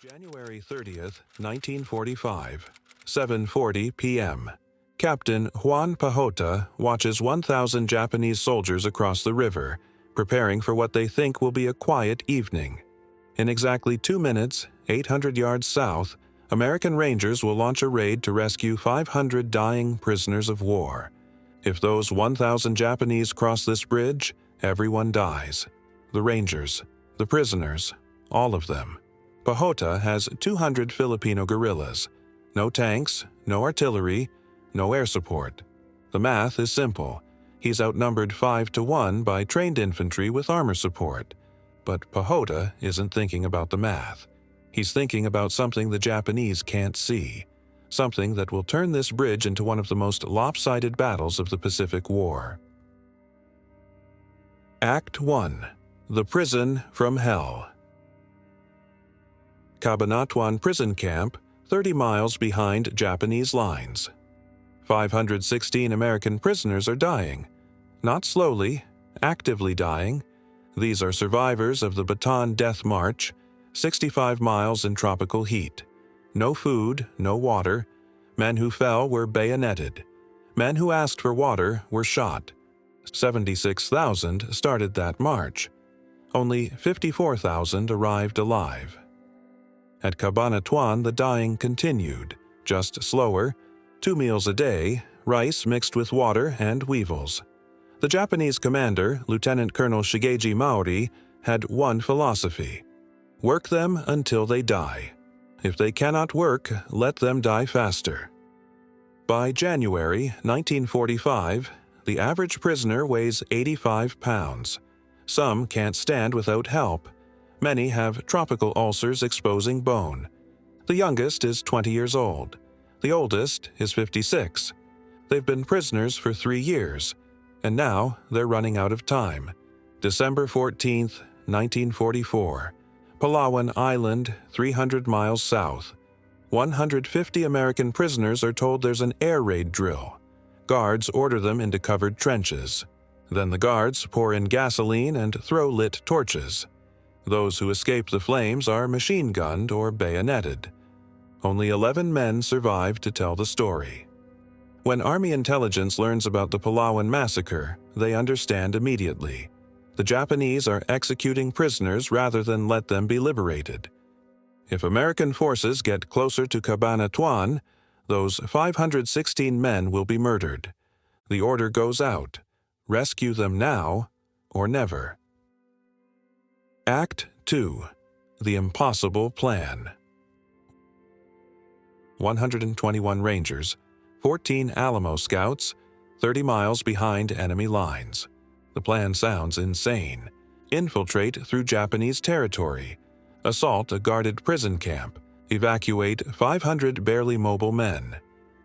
January 30th, 1945, 7:40 p.m. Captain Juan Pajota watches 1,000 Japanese soldiers across the river, preparing for what they think will be a quiet evening. In exactly 2 minutes, 800 yards south, American Rangers will launch a raid to rescue 500 dying prisoners of war. If those 1,000 Japanese cross this bridge, everyone dies. The Rangers, the prisoners, all of them. Pajota has 200 Filipino guerrillas. No tanks, no artillery, no air support. The math is simple. He's outnumbered 5 to 1 by trained infantry with armor support. But Pajota isn't thinking about the math. He's thinking about something the Japanese can't see. Something that will turn this bridge into one of the most lopsided battles of the Pacific War. Act 1. The Prison from Hell. Cabanatuan Prison Camp, 30 miles behind Japanese lines. 516 American prisoners are dying. Not slowly, actively dying. These are survivors of the Bataan Death March, 65 miles in tropical heat. No food, no water. Men who fell were bayoneted. Men who asked for water were shot. 76,000 started that march. Only 54,000 arrived alive. At Cabanatuan, the dying continued, just slower, 2 meals a day, rice mixed with water and weevils. The Japanese commander, Lieutenant Colonel Shigeji Maori, had one philosophy: work them until they die. If they cannot work, let them die faster. By January 1945, the average prisoner weighs 85 pounds. Some can't stand without help. Many have tropical ulcers exposing bone. The youngest is 20 years old. The oldest is 56. They've been prisoners for 3 years, and now they're running out of time. December 14th, 1944. Palawan Island, 300 miles south. 150 American prisoners are told there's an air raid drill. Guards order them into covered trenches. Then the guards pour in gasoline and throw lit torches. Those who escape the flames are machine-gunned or bayoneted. Only 11 men survive to tell the story. When Army intelligence learns about the Palawan massacre, they understand immediately. The Japanese are executing prisoners rather than let them be liberated. If American forces get closer to Cabanatuan, those 516 men will be murdered. The order goes out: rescue them now or never. Act 2. The Impossible Plan. 121 Rangers, 14 Alamo Scouts, 30 miles behind enemy lines. The plan sounds insane. Infiltrate through Japanese territory. Assault a guarded prison camp. Evacuate 500 barely mobile men.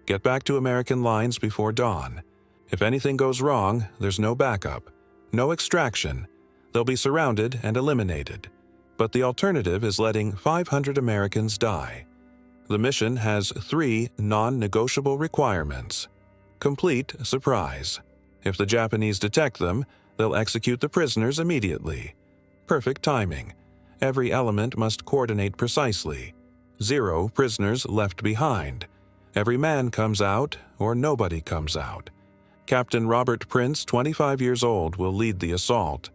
Get back to American lines before dawn. If anything goes wrong, there's no backup, no extraction. They'll be surrounded and eliminated. But the alternative is letting 500 Americans die. The mission has 3 non-negotiable requirements. Complete surprise. If the Japanese detect them, they'll execute the prisoners immediately. Perfect timing. Every element must coordinate precisely. 0 prisoners left behind. Every man comes out or nobody comes out. Captain Robert Prince, 25 years old, will lead the assault.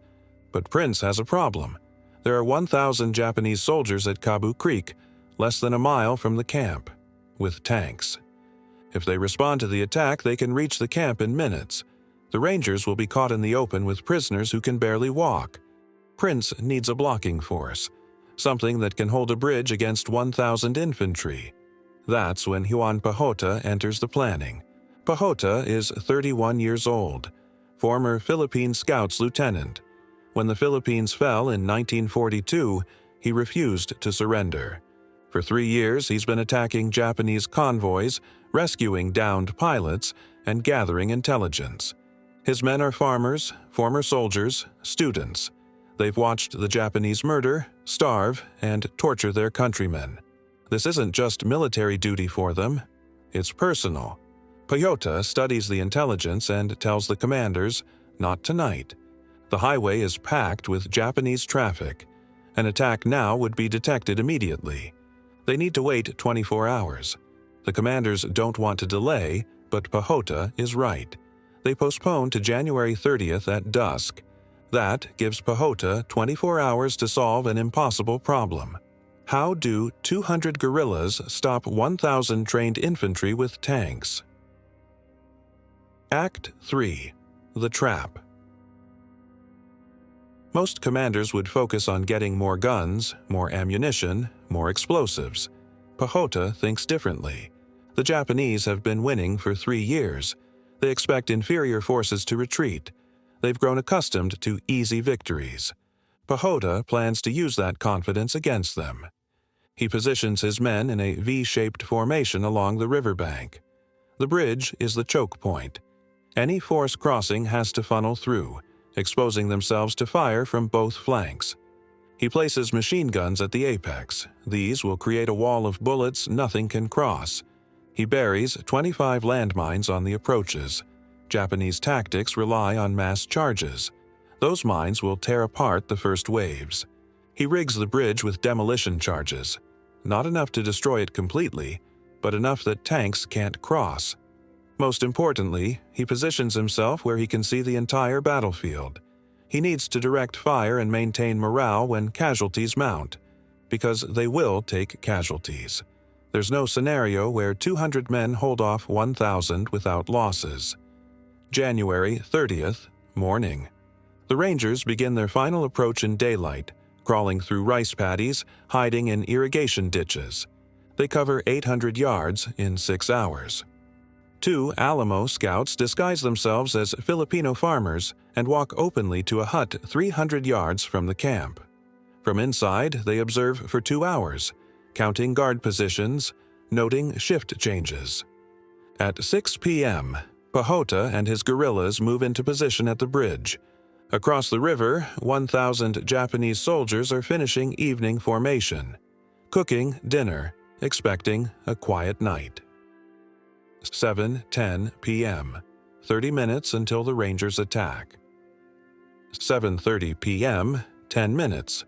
But Prince has a problem. There are 1,000 Japanese soldiers at Kabu Creek, less than a mile from the camp, with tanks. If they respond to the attack, they can reach the camp in minutes. The Rangers will be caught in the open with prisoners who can barely walk. Prince needs a blocking force, something that can hold a bridge against 1,000 infantry. That's when Juan Pajota enters the planning. Pajota is 31 years old, former Philippine Scouts lieutenant. When the Philippines fell in 1942, he refused to surrender. For 3 years, he's been attacking Japanese convoys, rescuing downed pilots, and gathering intelligence. His men are farmers, former soldiers, students. They've watched the Japanese murder, starve, and torture their countrymen. This isn't just military duty for them, it's personal. Pajota studies the intelligence and tells the commanders, not tonight. The highway is packed with Japanese traffic. An attack now would be detected immediately. They need to wait 24 hours. The commanders don't want to delay, but Pajota is right. They postpone to January 30th at dusk. That gives Pajota 24 hours to solve an impossible problem. How do 200 guerrillas stop 1,000 trained infantry with tanks? Act 3. The Trap. Most commanders would focus on getting more guns, more ammunition, more explosives. Pajota thinks differently. The Japanese have been winning for 3 years. They expect inferior forces to retreat. They've grown accustomed to easy victories. Pajota plans to use that confidence against them. He positions his men in a V-shaped formation along the riverbank. The bridge is the choke point. Any force crossing has to funnel through, exposing themselves to fire from both flanks. He places machine guns at the apex. These will create a wall of bullets nothing can cross. He buries 25 landmines on the approaches. Japanese tactics rely on mass charges. Those mines will tear apart the first waves. He rigs the bridge with demolition charges. Not enough to destroy it completely, but enough that tanks can't cross. Most importantly, he positions himself where he can see the entire battlefield. He needs to direct fire and maintain morale when casualties mount, because they will take casualties. There's no scenario where 200 men hold off 1,000 without losses. January 30th, morning. The Rangers begin their final approach in daylight, crawling through rice paddies, hiding in irrigation ditches. They cover 800 yards in 6 hours. 2 Alamo scouts disguise themselves as Filipino farmers and walk openly to a hut 300 yards from the camp. From inside, they observe for 2 hours, counting guard positions, noting shift changes. At 6 p.m., Pajota and his guerrillas move into position at the bridge. Across the river, 1,000 Japanese soldiers are finishing evening formation, cooking dinner, expecting a quiet night. 7:10 p.m. 30 minutes until the Rangers attack. 7:30 p.m. 10 minutes.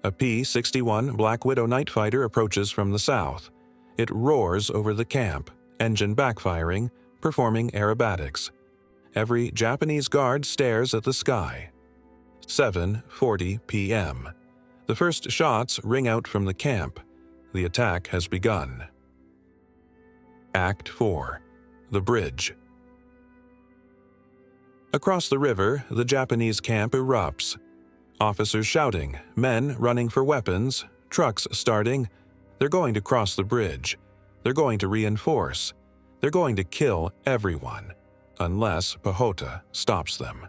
A P-61 Black Widow night fighter approaches from the south. It roars over the camp, engine backfiring, performing aerobatics. Every Japanese guard stares at the sky. 7:40 p.m. The first shots ring out from the camp. The attack has begun. Act 4. The Bridge. Across the river, the Japanese camp erupts. Officers shouting, men running for weapons, trucks starting. They're going to cross the bridge. They're going to reinforce. They're going to kill everyone, unless Pajota stops them.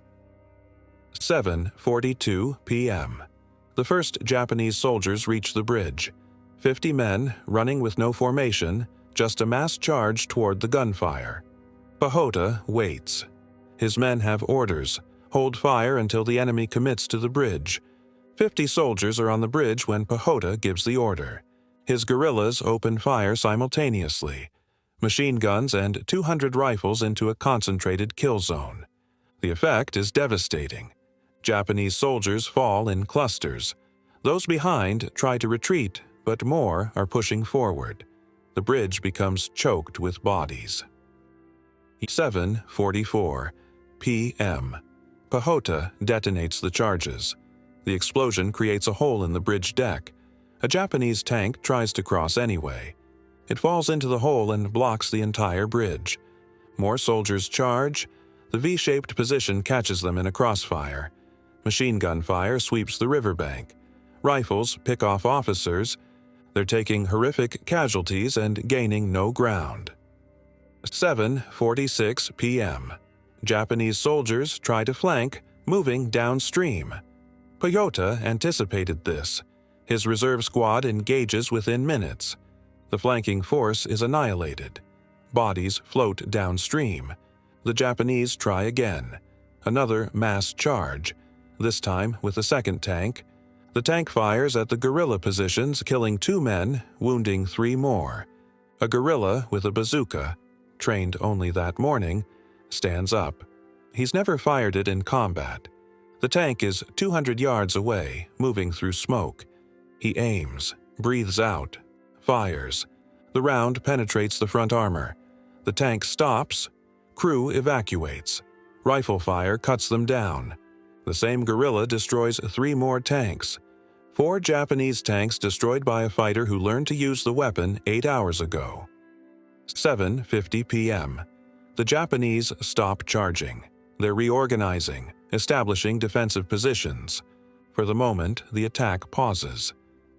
7:42 p.m. The first Japanese soldiers reach the bridge. 50 men, running with no formation, just a mass charge toward the gunfire. Pajota waits. His men have orders: hold fire until the enemy commits to the bridge. 50 soldiers are on the bridge when Pajota gives the order. His guerrillas open fire simultaneously. Machine guns and 200 rifles into a concentrated kill zone. The effect is devastating. Japanese soldiers fall in clusters. Those behind try to retreat, but more are pushing forward. The bridge becomes choked with bodies. 7:44 p.m. Pajota detonates the charges. The explosion creates a hole in the bridge deck. A Japanese tank tries to cross anyway. It falls into the hole and blocks the entire bridge. More soldiers charge. The V-shaped position catches them in a crossfire. Machine gun fire sweeps the riverbank. Rifles pick off officers. They're taking horrific casualties and gaining no ground. 7:46 p.m. Japanese soldiers try to flank, moving downstream. Pajota anticipated this. His reserve squad engages within minutes. The flanking force is annihilated. Bodies float downstream. The Japanese try again. Another mass charge, this time with a second tank. The tank fires at the guerrilla positions, killing 2 men, wounding 3 more. A guerrilla with a bazooka, trained only that morning, stands up. He's never fired it in combat. The tank is 200 yards away, moving through smoke. He aims, breathes out. fires. The round penetrates the front armor. The tank stops. Crew evacuates. Rifle fire cuts them down. The same guerrilla destroys 3 more tanks. 4 Japanese tanks destroyed by a fighter who learned to use the weapon 8 hours ago. 7:50 p.m. The Japanese stop charging. They're reorganizing, establishing defensive positions. For the moment, the attack pauses.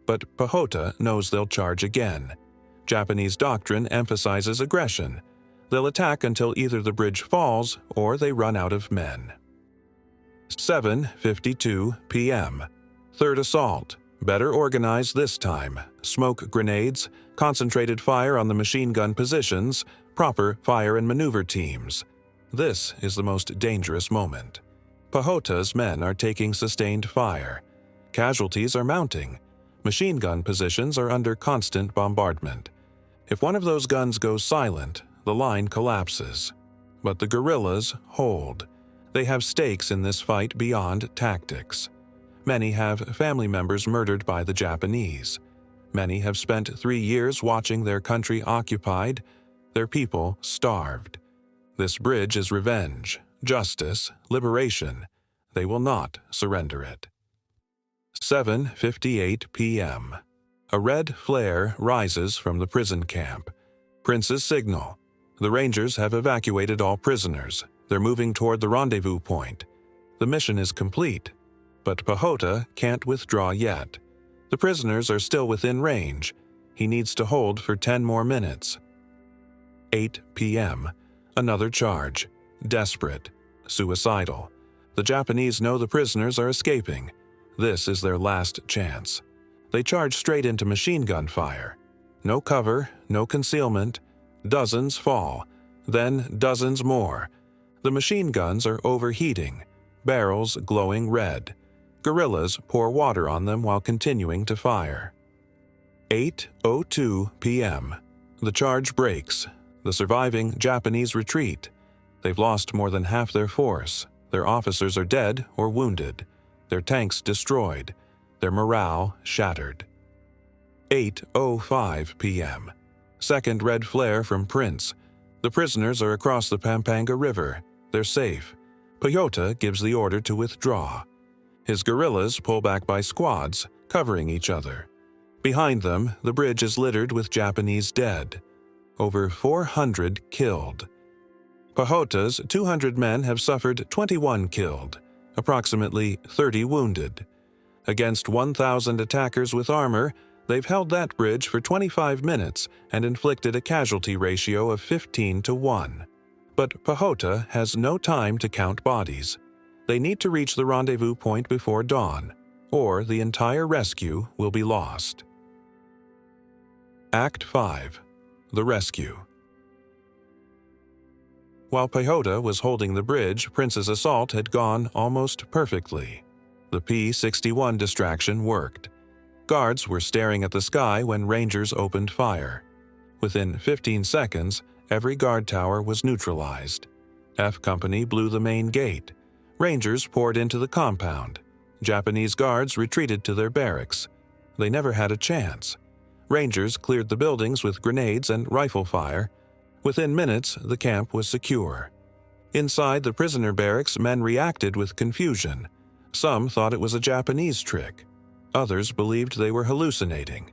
But Pajota knows they'll charge again. Japanese doctrine emphasizes aggression. They'll attack until either the bridge falls or they run out of men. 7:52 p.m. Third assault. Better organized this time. Smoke grenades, concentrated fire on the machine gun positions, proper fire and maneuver teams. This is the most dangerous moment. Pajota's men are taking sustained fire. Casualties are mounting. Machine gun positions are under constant bombardment. If one of those guns goes silent, the line collapses. But the guerrillas hold. They have stakes in this fight beyond tactics. Many have family members murdered by the Japanese. Many have spent 3 years watching their country occupied, their people starved. This bridge is revenge, justice, liberation. They will not surrender it. 7:58 p.m. A red flare rises from the prison camp. Prince's signal. The Rangers have evacuated all prisoners. They're moving toward the rendezvous point. The mission is complete, but Pajota can't withdraw yet. The prisoners are still within range. He needs to hold for 10 more minutes. 8 p.m. Another charge. Desperate. Suicidal. The Japanese know the prisoners are escaping. This is their last chance. They charge straight into machine gun fire. No cover, no concealment. Dozens fall. Then dozens more. The machine guns are overheating. Barrels glowing red. Guerrillas pour water on them while continuing to fire. 8:02 p.m. The charge breaks. The surviving Japanese retreat. They've lost more than half their force. Their officers are dead or wounded. Their tanks destroyed. Their morale shattered. 8:05 p.m. Second red flare from Prince. The prisoners are across the Pampanga River. They're safe. Pajota gives the order to withdraw. His guerrillas pull back by squads, covering each other. Behind them, the bridge is littered with Japanese dead. Over 400 killed. Pajota's 200 men have suffered 21 killed, approximately 30 wounded. Against 1,000 attackers with armor, they've held that bridge for 25 minutes and inflicted a casualty ratio of 15-1. But Pajota has no time to count bodies. They need to reach the rendezvous point before dawn, or the entire rescue will be lost. Act 5. The Rescue. While Pajota was holding the bridge, Prince's assault had gone almost perfectly. The P-61 distraction worked. Guards were staring at the sky when Rangers opened fire. Within 15 seconds, every guard tower was neutralized. F Company blew the main gate. Rangers poured into the compound. Japanese guards retreated to their barracks. They never had a chance. Rangers cleared the buildings with grenades and rifle fire. Within minutes, the camp was secure. Inside the prisoner barracks, men reacted with confusion. Some thought it was a Japanese trick. Others believed they were hallucinating.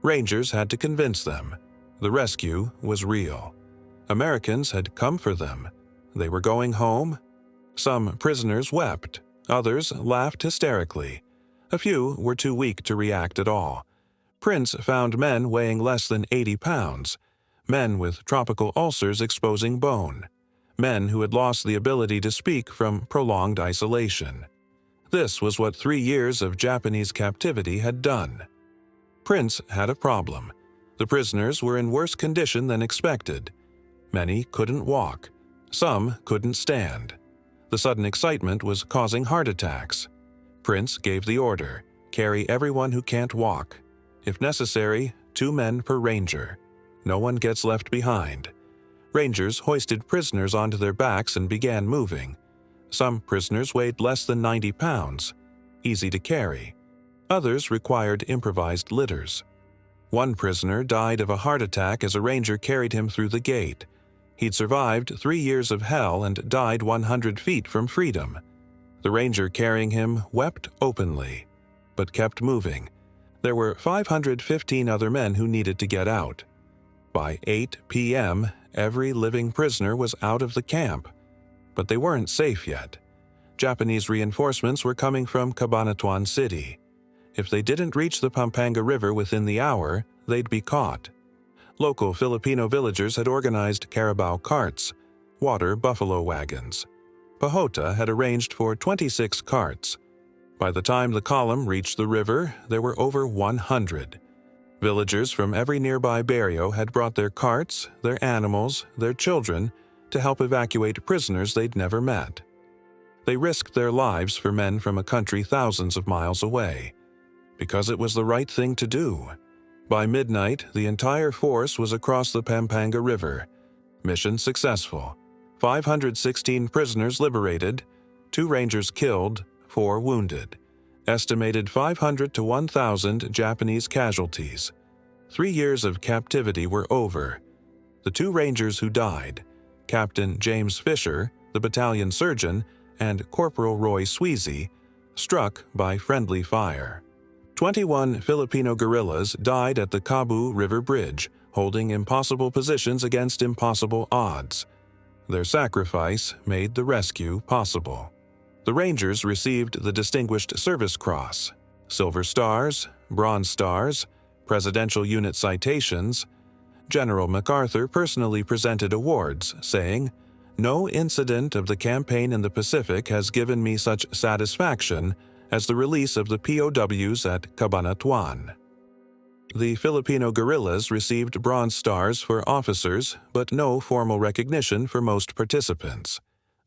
Rangers had to convince them. The rescue was real. Americans had come for them. They were going home. Some prisoners wept. Others laughed hysterically. A few were too weak to react at all. Prince found men weighing less than 80 pounds. Men with tropical ulcers exposing bone. Men who had lost the ability to speak from prolonged isolation. This was what 3 years of Japanese captivity had done. Prince had a problem. The prisoners were in worse condition than expected. Many couldn't walk. Some couldn't stand. The sudden excitement was causing heart attacks. Prince gave the order, carry everyone who can't walk. If necessary, 2 men per ranger. No one gets left behind. Rangers hoisted prisoners onto their backs and began moving. Some prisoners weighed less than 90 pounds, easy to carry. Others required improvised litters. One prisoner died of a heart attack as a ranger carried him through the gate. He'd survived 3 years of hell and died 100 feet from freedom. The ranger carrying him wept openly, but kept moving. There were 515 other men who needed to get out. By 8 p.m., every living prisoner was out of the camp. But they weren't safe yet. Japanese reinforcements were coming from Cabanatuan City. If they didn't reach the Pampanga River within the hour, they'd be caught. Local Filipino villagers had organized carabao carts, water buffalo wagons. Pajota had arranged for 26 carts. By the time the column reached the river, there were over 100. Villagers from every nearby barrio had brought their carts, their animals, their children, to help evacuate prisoners they'd never met. They risked their lives for men from a country thousands of miles away, because it was the right thing to do. By midnight, the entire force was across the Pampanga River. Mission successful. 516 prisoners liberated, 2 rangers killed, 4 wounded. Estimated 500 to 1,000 Japanese casualties. 3 years of captivity were over. The 2 rangers who died, Captain James Fisher, the battalion surgeon, and Corporal Roy Sweezy, struck by friendly fire. 21 Filipino guerrillas died at the Kabu River Bridge, holding impossible positions against impossible odds. Their sacrifice made the rescue possible. The Rangers received the Distinguished Service Cross, Silver Stars, Bronze Stars, Presidential Unit Citations. General MacArthur personally presented awards, saying, "No incident of the campaign in the Pacific has given me such satisfaction as the release of the POWs at Cabanatuan." The Filipino guerrillas received Bronze Stars for officers, but no formal recognition for most participants.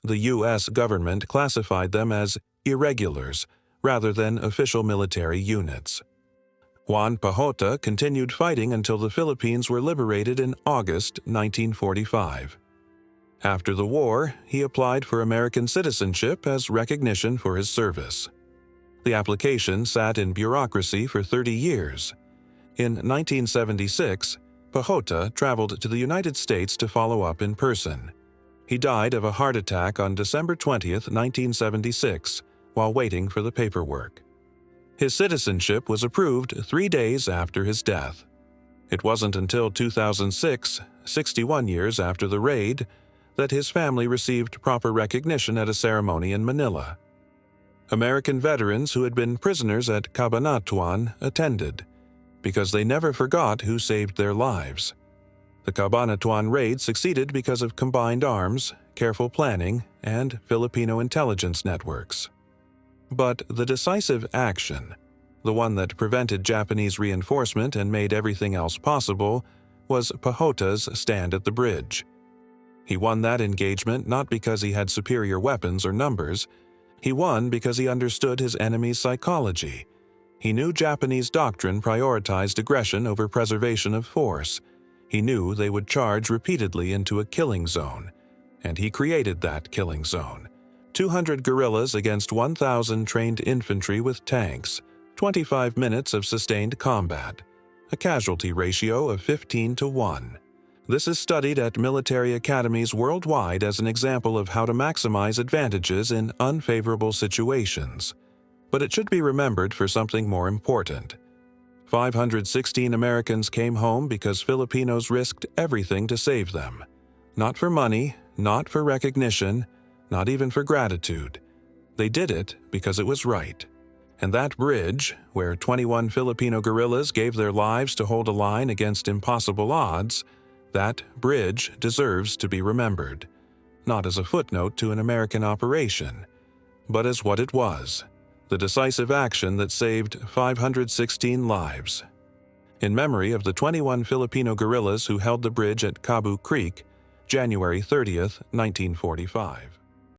The U.S. government classified them as irregulars rather than official military units. Juan Pajota continued fighting until the Philippines were liberated in August 1945. After the war, he applied for American citizenship as recognition for his service. The application sat in bureaucracy for 30 years. In 1976, Pajota traveled to the United States to follow up in person. He died of a heart attack on December 20, 1976, while waiting for the paperwork. His citizenship was approved 3 days after his death. It wasn't until 2006, 61 years after the raid, that his family received proper recognition at a ceremony in Manila. American veterans who had been prisoners at Cabanatuan attended, because they never forgot who saved their lives. The Cabanatuan raid succeeded because of combined arms, careful planning, and Filipino intelligence networks. But the decisive action, the one that prevented Japanese reinforcement and made everything else possible, was Pajota's stand at the bridge. He won that engagement not because he had superior weapons or numbers. He won because he understood his enemy's psychology. He knew Japanese doctrine prioritized aggression over preservation of force. He knew they would charge repeatedly into a killing zone, and he created that killing zone. 200 guerrillas against 1,000 trained infantry with tanks, 25 minutes of sustained combat, a casualty ratio of 15 to 1. This is studied at military academies worldwide as an example of how to maximize advantages in unfavorable situations. But it should be remembered for something more important. 516 Americans came home because Filipinos risked everything to save them. Not for money, not for recognition, not even for gratitude. They did it because it was right. And that bridge, where 21 Filipino guerrillas gave their lives to hold a line against impossible odds, that bridge deserves to be remembered. Not as a footnote to an American operation, but as what it was. The decisive action that saved 516 lives. In memory of the 21 Filipino guerrillas who held the bridge at Cabu Creek, January 30, 1945.